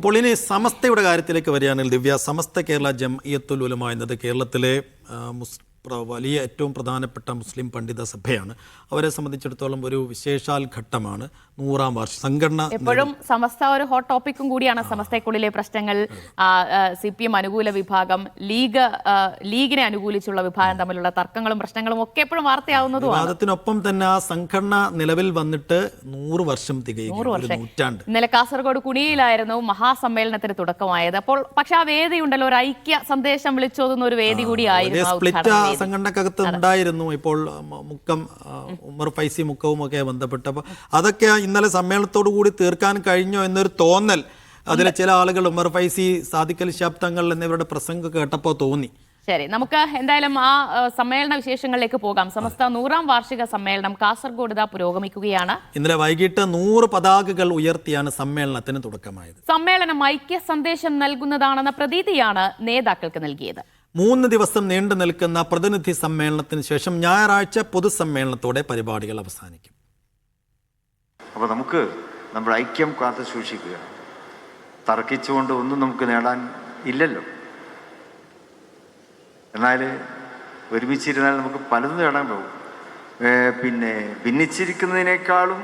അപ്പോൾ ഇനി സമസ്തയുടെ കാര്യത്തിലേക്ക് വരികയാണെങ്കിൽ ദിവ്യ, സമസ്ത കേരള ജംഇയ്യത്തുൽ ഉലമ എന്നത് കേരളത്തിലെ വലിയ ഏറ്റവും പ്രധാനപ്പെട്ട മുസ്ലിം പണ്ഡിത സഭയാണ്. അവരെ സംബന്ധിച്ചിടത്തോളം ഒരു വിശേഷാൽ ഘട്ടമാണ് 100-ാം വാർഷിക സംഘടന. എപ്പോഴും സമസ്ത ഒരു ഹോട്ട് ടോപ്പിക്കും കൂടിയാണ്. സമസ്തയ്ക്കുള്ളിലെ പ്രശ്നങ്ങൾ, CPM അനുകൂല വിഭാഗം, ലീഗിനെ അനുകൂലിച്ചുള്ള വിഭാഗം തമ്മിലുള്ള തർക്കങ്ങളും പ്രശ്നങ്ങളും ഒക്കെ എപ്പോഴും വാർത്തയാവുന്നതുമാണ്. അതിനൊപ്പം തന്നെ ആ സംഘടന നിലവിൽ വന്നിട്ട് 100 വർഷം തികയും, 100 വർഷം. നൂറ്റാണ്ട്. ഇന്നലെ കാസർഗോഡ് കുണിയിലായിരുന്നു മഹാസമ്മേളനത്തിന് തുടക്കമായത്. അപ്പോൾ പക്ഷെ ആ വേദി ഉണ്ടല്ലോ, ഒരു ഐക്യ സന്ദേശം വിളിച്ചോതുന്ന ഒരു വേദി കൂടിയായിരുന്നു. സംഘടനക്കകത്ത് ഉണ്ടായിരുന്നു. ഇപ്പോൾ മുക്കം ഉമർ ഫൈസി മുക്കവും ഒക്കെ ബന്ധപ്പെട്ടപ്പോൾ അതൊക്കെ ഇന്നലെ സമ്മേളനത്തോടു കൂടി തീർക്കാൻ കഴിഞ്ഞോ എന്നൊരു തോന്നൽ അതിലെ ചില ആളുകൾ ഉമർ ഫൈസി, സാദിഖ് അലി ശിഹാബ് തങ്ങൾ എന്നിവരുടെ പ്രസംഗം കേട്ടപ്പോൾ തോന്നി. ശരി, നമുക്ക് എന്തായാലും ആ സമ്മേളന വിശേഷങ്ങളിലേക്ക് പോകാം. സമസ്ത 100-ാം വാർഷിക സമ്മേളനം കാസർഗോഡ് ഇതാ ഇന്നലെ വൈകിട്ട് 100 പതാകകൾ ഉയർത്തിയാണ് സമ്മേളനത്തിന് തുടക്കമായത്. സമ്മേളനം ഐക്യ സന്ദേശം നൽകുന്നതാണെന്ന പ്രതീതിയാണ് നേതാക്കൾക്ക് നൽകിയത്. 3 ദിവസം നീണ്ടു നിൽക്കുന്ന പ്രതിനിധി സമ്മേളനത്തിന് ശേഷം ഞായറാഴ്ച പൊതുസമ്മേളനത്തോടെ പരിപാടികൾ അവസാനിക്കും. അപ്പോൾ നമുക്ക് നമ്മുടെ ഐക്യം കാത്തു സൂക്ഷിക്കുക. തർക്കിച്ചുകൊണ്ട് ഒന്നും നമുക്ക് നേടാൻ ഇല്ലല്ലോ. എന്നാൽ ഒരുമിച്ചിരുന്നാൽ നമുക്ക് പലതും നേടാൻ പോകും. പിന്നെ ഭിന്നിച്ചിരിക്കുന്നതിനേക്കാളും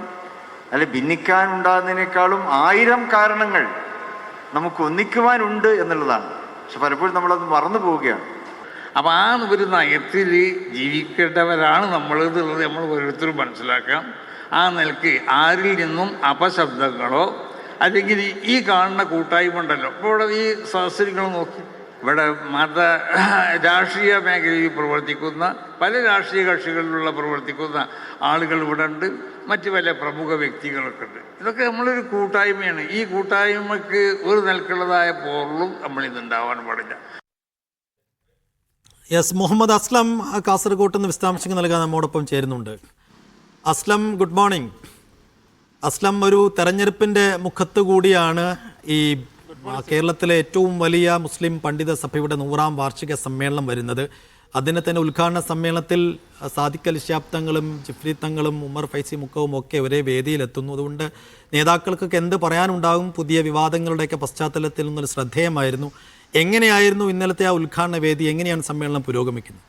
ഭിന്നിക്കാനുണ്ടാകുന്നതിനേക്കാളും 1000 കാരണങ്ങൾ നമുക്ക് ഒന്നിക്കുവാനുണ്ട് എന്നുള്ളതാണ്. പക്ഷെ പലപ്പോഴും നമ്മളത് മറന്നു പോവുകയാണ്. അപ്പം ആ ഒരു നയത്തിൽ ജീവിക്കേണ്ടവരാണ് നമ്മളെന്നുള്ളത് നമ്മൾ ഓരോരുത്തരും മനസ്സിലാക്കാം. ആ നിലയ്ക്ക് ആരിൽ നിന്നും അപശബ്ദങ്ങളോ അല്ലെങ്കിൽ ഈ കാണുന്ന കൂട്ടായ്മ ഉണ്ടല്ലോ, ഇപ്പോൾ ഇവിടെ ഈ സദസ്സുകൾ നോക്കി, ഇവിടെ രാഷ്ട്രീയ മേഖലയിൽ പ്രവർത്തിക്കുന്ന പല രാഷ്ട്രീയ കക്ഷികളിലുള്ള പ്രവർത്തിക്കുന്ന ആളുകൾ ഇവിടെ ഉണ്ട്, മറ്റു പല പ്രമുഖ വ്യക്തികളൊക്കെ ഉണ്ട്. ഇതൊക്കെ നമ്മളൊരു കൂട്ടായ്മയാണ്. ഈ കൂട്ടായ്മക്ക് ഒരു നിലക്കുള്ളതായ പോറലും നമ്മളിതുണ്ടാവാൻ പാടില്ല. മുഹമ്മദ് അസ്ലം കാസർഗോട്ട് നിന്ന് വിശദാംശങ്ങൾ നൽകാൻ നമ്മോടൊപ്പം ചേരുന്നുണ്ട്. Aslam, good morning. അസ്ലം, ഒരു തെരഞ്ഞെടുപ്പിൻ്റെ മുഖത്ത് കൂടിയാണ് ഈ കേരളത്തിലെ ഏറ്റവും വലിയ മുസ്ലിം പണ്ഡിത സഭയുടെ 100-ാം വാർഷിക സമ്മേളനം വരുന്നത്. അതിനെ തന്നെ ഉദ്ഘാടന സമ്മേളനത്തിൽ സാദിഖ് അലി ശിഹാബ് തങ്ങളും ജിഫ്രി തങ്ങളും ഉമർ ഫൈസി മുക്കവും ഒക്കെ ഒരേ വേദിയിലെത്തുന്നു. അതുകൊണ്ട് നേതാക്കൾക്കൊക്കെ എന്ത് പറയാനുണ്ടാകും? പുതിയ വിവാദങ്ങളുടെയൊക്കെ പശ്ചാത്തലത്തിൽ നിന്നൊരു ശ്രദ്ധേയമായിരുന്നു. എങ്ങനെയായിരുന്നു ഇന്നലത്തെ ആ ഉദ്ഘാടന വേദി? എങ്ങനെയാണ് സമ്മേളനം പുരോഗമിക്കുന്നത്?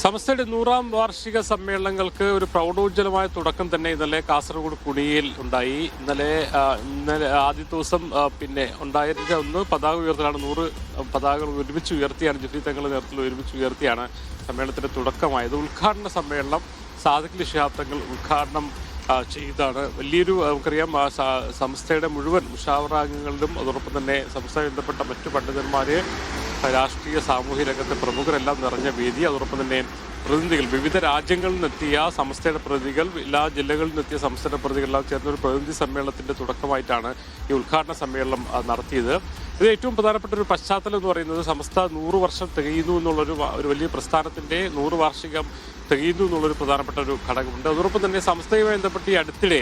സമസ്തയുടെ 100-ാം വാർഷിക സമ്മേളനങ്ങൾക്ക് ഒരു പ്രൗഢോജ്വലമായ തുടക്കം തന്നെ ഇന്നലെ കാസർഗോഡ് കുണിയിൽ ഉണ്ടായി. ഇന്നലെ ആദ്യ ദിവസം പിന്നെ ഉണ്ടായിരുന്ന ഒന്ന് പതാക ഉയർത്തലാണ്. 100 പതാകകൾ ഒരുമിച്ച് ഉയർത്തിയാണ്, ജിഫ്രി തങ്ങളുടെ നേതൃത്വത്തിൽ ഒരുമിച്ച് ഉയർത്തിയാണ് സമ്മേളനത്തിന്റെ തുടക്കമായത്. ഉദ്ഘാടന സമ്മേളനം സാദിഖ് അലി ശിഹാബ് തങ്ങൾ ഉദ്ഘാടനം ചെയ്താണ്. വലിയൊരു നമുക്കറിയാം സംസ്ഥയുടെ മുഴുവൻ മുഷാവറാംഗങ്ങളിലും അതോടൊപ്പം തന്നെ സംസ്ഥയുമായി ബന്ധപ്പെട്ട മറ്റു പണ്ഡിതന്മാരെ, രാഷ്ട്രീയ സാമൂഹ്യ രംഗത്തെ പ്രമുഖരെല്ലാം നിറഞ്ഞ വേദി. അതോടൊപ്പം തന്നെ പ്രതിനിധികൾ, വിവിധ രാജ്യങ്ങളിൽ നിന്നെത്തിയ സംസ്ഥയുടെ പ്രതിനിധികൾ, എല്ലാ ജില്ലകളിൽ നിന്നെത്തിയ സംസ്ഥയുടെ പ്രതിനിധികളെല്ലാം ചേർന്ന ഒരു പ്രതിനിധി സമ്മേളനത്തിന്റെ തുടക്കമായിട്ടാണ് ഈ ഉദ്ഘാടന സമ്മേളനം നടത്തിയത്. ഇത് ഏറ്റവും പ്രധാനപ്പെട്ട ഒരു പശ്ചാത്തലം എന്ന് പറയുന്നത് സമസ്ത 100 വർഷം തികയുന്നു എന്നുള്ളൊരു വലിയ പ്രസ്ഥാനത്തിന്റെ 100 വാർഷികം തികയുന്നു എന്നുള്ളൊരു പ്രധാനപ്പെട്ട ഒരു ഘടകമുണ്ട്. അതോടൊപ്പം തന്നെ സംസ്ഥയുമായി ബന്ധപ്പെട്ട് ഈ അടുത്തിടെ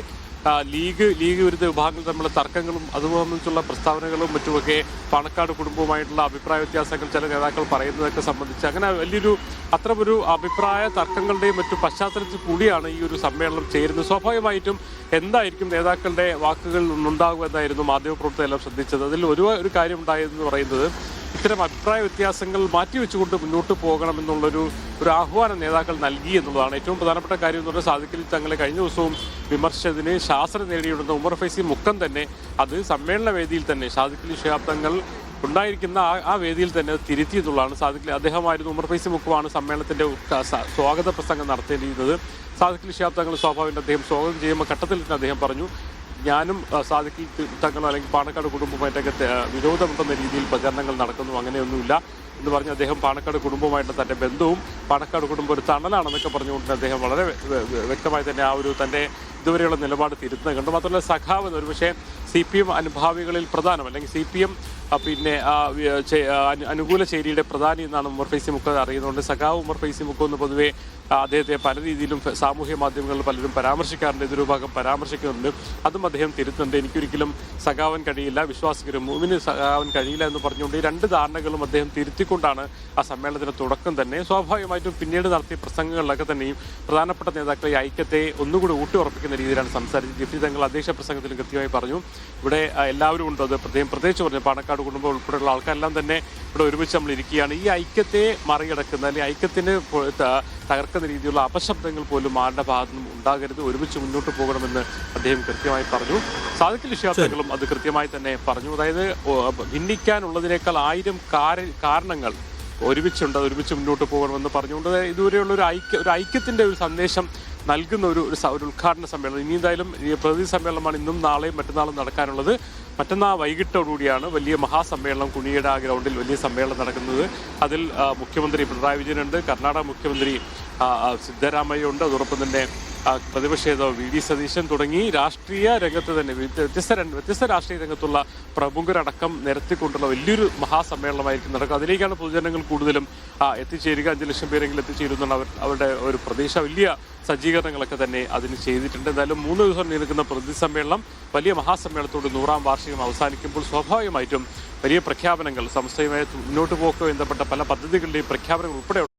ലീഗ് വിരുദ്ധ വിഭാഗങ്ങൾ തമ്മിലുള്ള തർക്കങ്ങളും അതുസംബന്ധിച്ചുള്ള പ്രസ്താവനകളും മറ്റുമൊക്കെ പാണക്കാട് കുടുംബവുമായിട്ടുള്ള അഭിപ്രായ വ്യത്യാസങ്ങൾ ചില നേതാക്കൾ പറയുന്നതൊക്കെ സംബന്ധിച്ച് അങ്ങനെ വലിയൊരു അത്തരമൊരു അഭിപ്രായ തർക്കങ്ങളുടെയും മറ്റു പശ്ചാത്തലത്തിൽ കൂടിയാണ് ഈ ഒരു സമ്മേളനം ചേരുന്നത്. സ്വാഭാവികമായിട്ടും എന്തായിരിക്കും നേതാക്കളുടെ വാക്കുകൾ ഉണ്ടാകുക എന്നായിരുന്നു മാധ്യമപ്രവർത്തകരെല്ലാം ശ്രദ്ധിച്ചത്. അതിൽ ഒരു കാര്യം ഉണ്ടായതെന്ന് പറയുന്നത് ഇത്തരം അഭിപ്രായ വ്യത്യാസങ്ങൾ മാറ്റിവെച്ചുകൊണ്ട് മുന്നോട്ട് പോകണമെന്നുള്ളൊരു ആഹ്വാനം നേതാക്കൾ നൽകി എന്നുള്ളതാണ് ഏറ്റവും പ്രധാനപ്പെട്ട കാര്യം. എന്ന് പറഞ്ഞാൽ സാദിഖ് അലി തങ്ങളെ കഴിഞ്ഞ ദിവസവും വിമർശിച്ചതിന് ശാസ്ത്രം നേടിയിടുന്ന ഉമർ ഫൈസി മുക്കം തന്നെ അത് സമ്മേളന വേദിയിൽ തന്നെ സാദിഖ് അലി ശിഹാബ് തങ്ങൾ ഉണ്ടായിരിക്കുന്ന ആ വേദിയിൽ തന്നെ തിരുത്തി എന്നുള്ളതാണ്. സാദിഖ് അലി അദ്ദേഹമായിരുന്നു, ഉമർ ഫൈസി മുക്കമാണ് സമ്മേളനത്തിന്റെ സ്വാഗത പ്രസംഗം നടത്തേണ്ടിയിരുന്നത്. സാദിഖ് അലി ശിഹാബ് തങ്ങൾ സ്വാഭാവികം അദ്ദേഹം സ്വാഗതം ചെയ്യുമ്പോൾ ഘട്ടത്തിൽ തന്നെ അദ്ദേഹം പറഞ്ഞു, ഞാനും സാദിഖ് തങ്ങളോ അല്ലെങ്കിൽ പാണക്കാട് കുടുംബവുമായിട്ടൊക്കെ വിരോധമുണ്ടെന്ന രീതിയിൽ പ്രചരണങ്ങൾ നടക്കുന്നു, അങ്ങനെയൊന്നുമില്ല എന്ന് പറഞ്ഞ് അദ്ദേഹം പാണക്കാട് കുടുംബവുമായിട്ട് തൻ്റെ ബന്ധവും പാണക്കാട് കുടുംബം ഒരു തണലാണെന്നൊക്കെ പറഞ്ഞുകൊണ്ട് അദ്ദേഹം വളരെ വ്യക്തമായി തന്നെ ആ ഒരു തൻ്റെ ഇതുവരെയുള്ള നിലപാട് തിരുത്തുന്നത് കണ്ടു. മാത്രമല്ല സഖാവ് ഒരുപക്ഷെ CPM അനുഭാവികളിൽ പ്രധാനം അല്ലെങ്കിൽ CPM പിന്നെ അനുകൂല ചേരിയുടെ പ്രധാനി എന്നാണ് ഉമർ ഫൈസി മുക്ക അറിയുന്നതുകൊണ്ട് സഖാവ് ഉമർ ഫൈസി മുക്ക എന്ന് പൊതുവെ അദ്ദേഹത്തെ പല രീതിയിലും സാമൂഹ്യ മാധ്യമങ്ങളിൽ പലരും പരാമർശിക്കാറുണ്ട്, എതിർഭാഗം പരാമർശിക്കുന്നുണ്ട്. അതും അദ്ദേഹം തിരുത്തുന്നുണ്ട്. എനിക്കൊരിക്കലും സഖാവാൻ കഴിയില്ല, വിശ്വാസികരും മുഅ്മിന് സഖാവാൻ കഴിയില്ല എന്ന് പറഞ്ഞുകൊണ്ട് ഈ രണ്ട് ധാരണകളും അദ്ദേഹം തിരുത്തിക്കൊണ്ടാണ് ആ സമ്മേളനത്തിന്റെ തുടക്കം തന്നെ. സ്വാഭാവികമായിട്ടും പിന്നീട് നടത്തിയ പ്രസംഗങ്ങളിലൊക്കെ തന്നെയും പ്രധാനപ്പെട്ട നേതാക്കളെ ഈ ഐക്യത്തെ ഒന്നുകൂടി ഊട്ടിയുറപ്പിക്കുന്ന രീതിയിലാണ് സംസാരിച്ചത്. ജെഫ്രി തങ്ങൾ അധ്യക്ഷ പ്രസംഗത്തിൽ കൃത്യമായി പറഞ്ഞു, ഇവിടെ എല്ലാവരും ഉണ്ട്. അത് പ്രത്യേകിച്ച് പറഞ്ഞു, പാണക്കാട് കുടുംബം ഉൾപ്പെടെയുള്ള ആൾക്കാരെല്ലാം തന്നെ ഇവിടെ ഒരുമിച്ച് നമ്മൾ ഇരിക്കുകയാണ്. ഈ ഐക്യത്തെ മറികടക്കുന്ന അല്ലെങ്കിൽ ഐക്യത്തിന് തകർക്കുന്ന രീതിയിലുള്ള അപശബ്ദങ്ങൾ പോലും ആരുടെ ഭാഗത്തു നിന്നും ഉണ്ടാകരുത്, ഒരുമിച്ച് മുന്നോട്ട് പോകണമെന്ന് അദ്ദേഹം കൃത്യമായി പറഞ്ഞു. സാദിഖ് അലി ശിഹാബ് തങ്ങളും അത് കൃത്യമായി തന്നെ പറഞ്ഞു. അതായത് ഭിന്നിക്കാനുള്ളതിനേക്കാൾ 1000 കാരണങ്ങൾ ഒരുമിച്ചുണ്ട്, ഒരുമിച്ച് മുന്നോട്ട് പോകണമെന്ന് പറഞ്ഞുകൊണ്ട് ഇതുവരെയുള്ള ഒരു ഐക്യത്തിന്റെ ഒരു സന്ദേശം നൽകുന്ന ഒരു ഉദ്ഘാടന സമ്മേളനം. ഇനി എന്തായാലും ഈ പ്രതിനിധി സമ്മേളനമാണ് ഇന്നും നാളെയും മറ്റന്നാളും നടക്കാനുള്ളത്. മറ്റന്നാൾ വൈകിട്ടോടുകൂടിയാണ് വലിയ മഹാസമ്മേളനം കുണിയുടെ ആ ഗ്രൗണ്ടിൽ വലിയ സമ്മേളനം നടക്കുന്നത്. അതിൽ മുഖ്യമന്ത്രി പിണറായി വിജയനുണ്ട്, കർണാടക മുഖ്യമന്ത്രി സിദ്ധരാമയ്യ ഉണ്ട്, അതോടൊപ്പം തന്നെ പ്രതിപക്ഷ നേതാവ് വി.ഡി. സതീശൻ തുടങ്ങി രാഷ്ട്രീയ രംഗത്ത് തന്നെ വ്യത്യസ്ത രാഷ്ട്രീയ രംഗത്തുള്ള പ്രമുഖരടക്കം നിരത്തിക്കൊണ്ടുള്ള വലിയൊരു മഹാസമ്മേളനമായിരിക്കും നടക്കുക. അതിലേക്കാണ് പൊതുജനങ്ങൾ കൂടുതലും എത്തിച്ചേരുക. 5 ലക്ഷം പേരെങ്കിലും എത്തിച്ചേരുന്നുണ്ട് അവരുടെ ഒരു പ്രതീക്ഷ. വലിയ സജ്ജീകരണങ്ങളൊക്കെ തന്നെ അതിന് ചെയ്തിട്ടുണ്ട്. എന്തായാലും 3 ദിവസം നീളുന്ന പ്രതിനിധി സമ്മേളനം വലിയ മഹാസമ്മേളനത്തോട് 100ാം വാർഷികം അവസാനിക്കുമ്പോൾ സ്വാഭാവികമായിട്ടും വലിയ പ്രഖ്യാപനങ്ങൾ, സംസ്ഥയുമായി മുന്നോട്ട് പോക്ക് ബന്ധപ്പെട്ട പല പദ്ധതികളുടെയും പ്രഖ്യാപനങ്ങൾ ഉൾപ്പെടെ